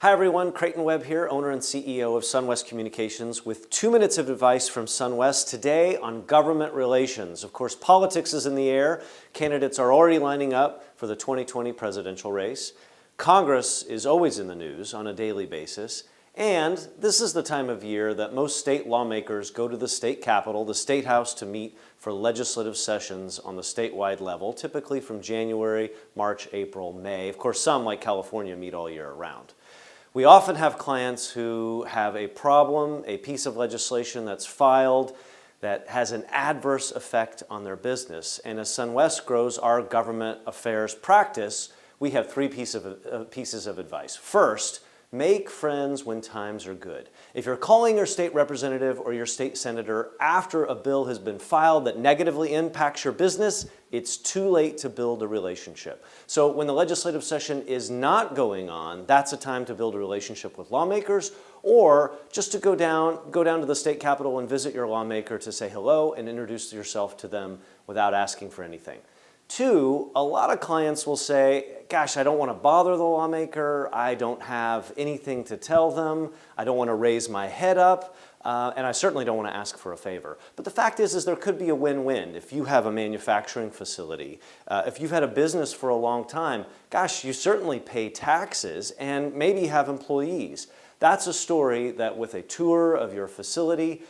Hi everyone, Crayton Webb here, owner and CEO of Sunwest Communications with 2 minutes of advice from Sunwest today on government relations. Of course, politics is in the air. Candidates are already lining up for the 2020 presidential race. Congress is always in the news on a daily basis. And this is the time of year that most state lawmakers go to the state capitol, the State House, to meet for legislative sessions on the statewide level, typically from January, March, April, May. Of course, some, like California, meet all year round. We often have clients who have a problem, a piece of legislation that's filed that has an adverse effect on their business. And as Sunwest grows our government affairs practice, we have three pieces of advice. First, make friends when times are good. If you're calling your state representative or your state senator after a bill has been filed that negatively impacts your business, it's too late to build a relationship. So when the legislative session is not going on, that's a time to build a relationship with lawmakers, or just to go down to the state capitol and visit your lawmaker to say hello and introduce yourself to them without asking for anything. Two, a lot of clients will say, gosh, I don't want to bother the lawmaker, I don't have anything to tell them, I don't want to raise my head up, and I certainly don't want to ask for a favor. But the fact is there could be a win-win. If you have a manufacturing facility, if you've had a business for a long time, gosh, you certainly pay taxes and maybe have employees. That's a story that with a tour of your facility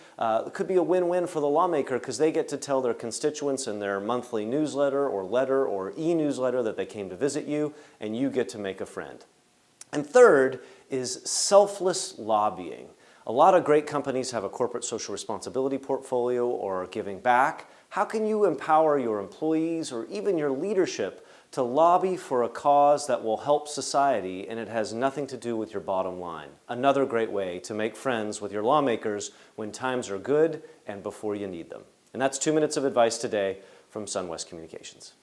could be a win-win for the lawmaker because they get to tell their constituents in their monthly newsletter or letter or e-newsletter that they came to visit you, and you get to make a friend. And third is selfless lobbying. A lot of great companies have a corporate social responsibility portfolio or are giving back. How can you empower your employees or even your leadership to lobby for a cause that will help society and it has nothing to do with your bottom line? Another great way to make friends with your lawmakers when times are good and before you need them. And that's 2 minutes of advice today from Sunwest Communications.